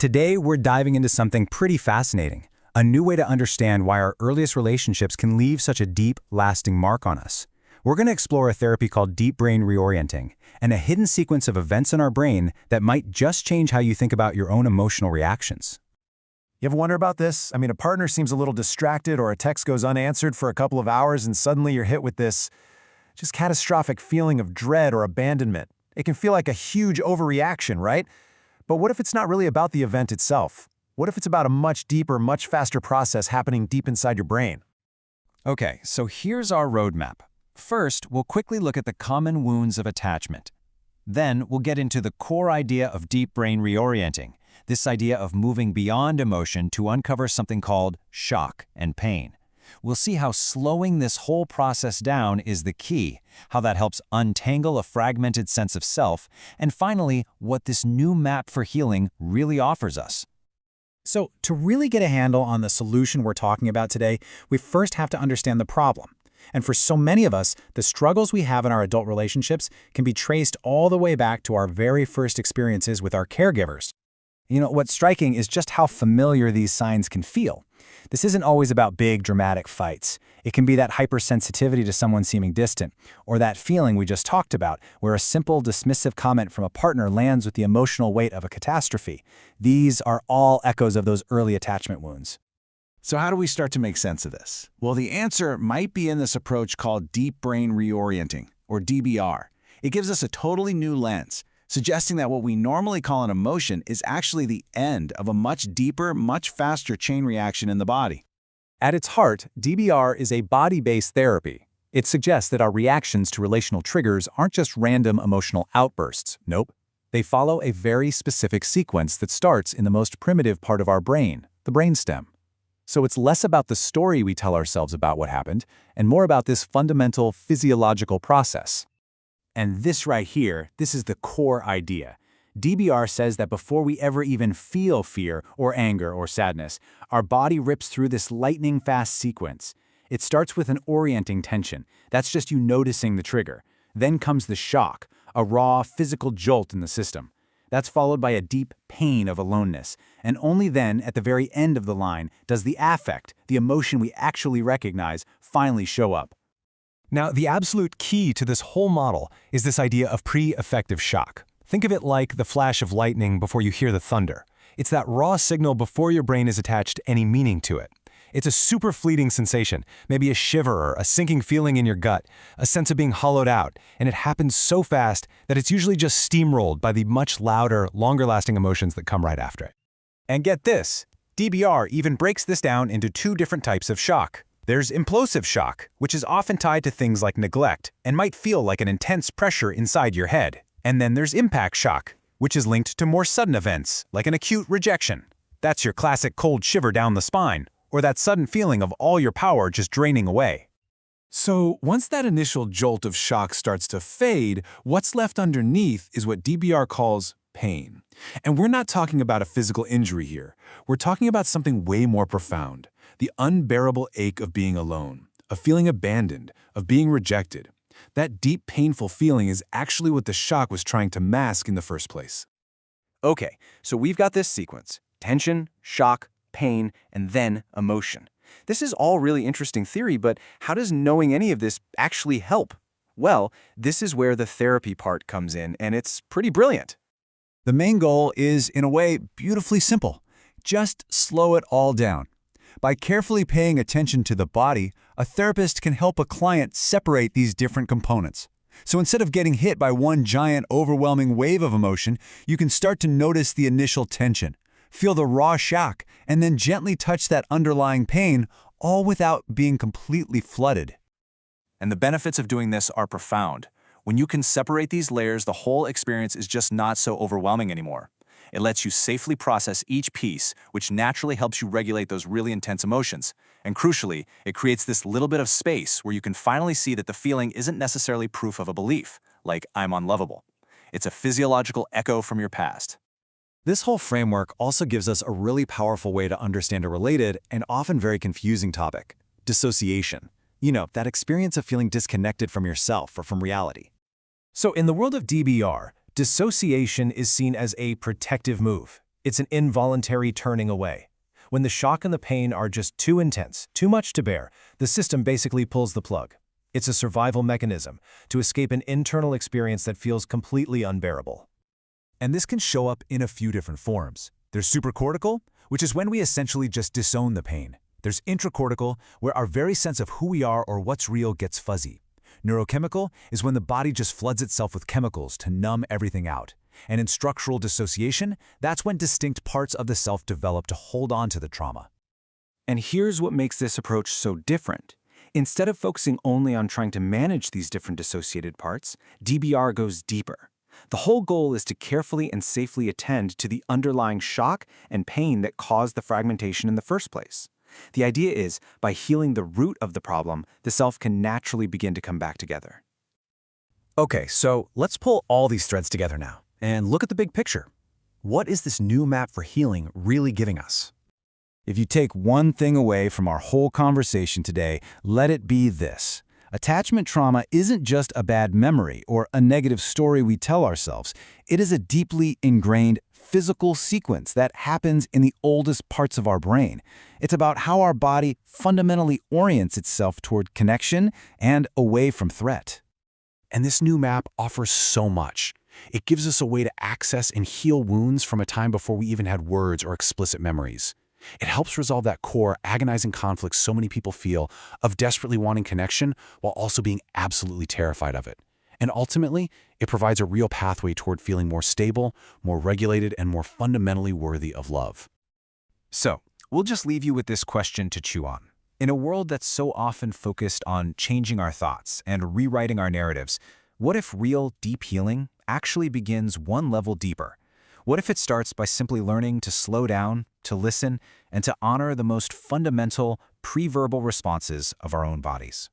Today, we're diving into something pretty fascinating, a new way to understand why our earliest relationships can leave such a deep, lasting mark on us. We're going to explore a therapy called Deep Brain Reorienting, and a hidden sequence of events in our brain that might just change how you think about your own emotional reactions. You ever wonder about this? I mean, a partner seems a little distracted or a text goes unanswered for a couple of hours and suddenly you're hit with this just catastrophic feeling of dread or abandonment. It can feel like a huge overreaction, right? But what if it's not really about the event itself? What if it's about a much deeper, much faster process happening deep inside your brain? Okay, so here's our roadmap. First, we'll quickly look at the common wounds of attachment. Then, we'll get into the core idea of deep brain reorienting, this idea of moving beyond emotion to uncover something called shock and pain. We'll see how slowing this whole process down is the key, how that helps untangle a fragmented sense of self, and finally, what this new map for healing really offers us. So, to really get a handle on the solution we're talking about today, we first have to understand the problem. And for so many of us, the struggles we have in our adult relationships can be traced all the way back to our very first experiences with our caregivers. What's striking is just how familiar these signs can feel. This isn't always about big, dramatic fights. It can be that hypersensitivity to someone seeming distant, or that feeling we just talked about, where a simple, dismissive comment from a partner lands with the emotional weight of a catastrophe. These are all echoes of those early attachment wounds. So how do we start to make sense of this? Well, the answer might be in this approach called Deep Brain Reorienting, or DBR. It gives us a totally new lens, suggesting that what we normally call an emotion is actually the end of a much deeper, much faster chain reaction in the body. At its heart, DBR is a body-based therapy. It suggests that our reactions to relational triggers aren't just random emotional outbursts. Nope. They follow a very specific sequence that starts in the most primitive part of our brain, the brainstem. So it's less about the story we tell ourselves about what happened, and more about this fundamental physiological process. And this right here, this is the core idea. DBR says that before we ever even feel fear or anger or sadness, our body rips through this lightning-fast sequence. It starts with an orienting tension. That's just you noticing the trigger. Then comes the shock, a raw, physical jolt in the system. That's followed by a deep pain of aloneness. And only then, at the very end of the line, does the affect, the emotion we actually recognize, finally show up. Now, the absolute key to this whole model is this idea of pre-affective shock. Think of it like the flash of lightning before you hear the thunder. It's that raw signal before your brain is attached any meaning to it. It's a super fleeting sensation, maybe a shiver or a sinking feeling in your gut, a sense of being hollowed out, and it happens so fast that it's usually just steamrolled by the much louder, longer-lasting emotions that come right after it. And get this, DBR even breaks this down into two different types of shock. There's implosive shock, which is often tied to things like neglect and might feel like an intense pressure inside your head. And then there's impact shock, which is linked to more sudden events, like an acute rejection. That's your classic cold shiver down the spine, or that sudden feeling of all your power just draining away. So once that initial jolt of shock starts to fade, what's left underneath is what DBR calls pain. And we're not talking about a physical injury here. We're talking about something way more profound. The unbearable ache of being alone, of feeling abandoned, of being rejected. That deep, painful feeling is actually what the shock was trying to mask in the first place. Okay, so we've got this sequence: tension, shock, pain, and then emotion. This is all really interesting theory, but how does knowing any of this actually help? Well, this is where the therapy part comes in, and it's pretty brilliant. The main goal is, in a way, beautifully simple. Just slow it all down. By carefully paying attention to the body, a therapist can help a client separate these different components. So instead of getting hit by one giant, overwhelming wave of emotion, you can start to notice the initial tension, feel the raw shock, and then gently touch that underlying pain, all without being completely flooded. And the benefits of doing this are profound. When you can separate these layers, the whole experience is just not so overwhelming anymore. It lets you safely process each piece, which naturally helps you regulate those really intense emotions. And crucially, it creates this little bit of space where you can finally see that the feeling isn't necessarily proof of a belief, like I'm unlovable. It's a physiological echo from your past. This whole framework also gives us a really powerful way to understand a related and often very confusing topic: dissociation. That experience of feeling disconnected from yourself or from reality. So in the world of DBR, dissociation is seen as a protective move. It's an involuntary turning away. When the shock and the pain are just too intense, too much to bear, the system basically pulls the plug. It's a survival mechanism to escape an internal experience that feels completely unbearable. And this can show up in a few different forms. There's supracortical, which is when we essentially just disown the pain. There's intracortical, where our very sense of who we are or what's real gets fuzzy. Neurochemical is when the body just floods itself with chemicals to numb everything out. And in structural dissociation, that's when distinct parts of the self develop to hold on to the trauma. And here's what makes this approach so different. Instead of focusing only on trying to manage these different dissociated parts, DBR goes deeper. The whole goal is to carefully and safely attend to the underlying shock and pain that caused the fragmentation in the first place. The idea is, by healing the root of the problem, the self can naturally begin to come back together. Okay, so let's pull all these threads together now and look at the big picture. What is this new map for healing really giving us? If you take one thing away from our whole conversation today, let it be this. Attachment trauma isn't just a bad memory or a negative story we tell ourselves. It is a deeply ingrained physical sequence that happens in the oldest parts of our brain. It's about how our body fundamentally orients itself toward connection and away from threat. And this new map offers so much. It gives us a way to access and heal wounds from a time before we even had words or explicit memories. It helps resolve that core, agonizing conflict so many people feel of desperately wanting connection while also being absolutely terrified of it. And ultimately, it provides a real pathway toward feeling more stable, more regulated, and more fundamentally worthy of love. So, we'll just leave you with this question to chew on. In a world that's so often focused on changing our thoughts and rewriting our narratives, what if real, deep healing actually begins one level deeper? What if it starts by simply learning to slow down, to listen, and to honor the most fundamental, pre-verbal responses of our own bodies?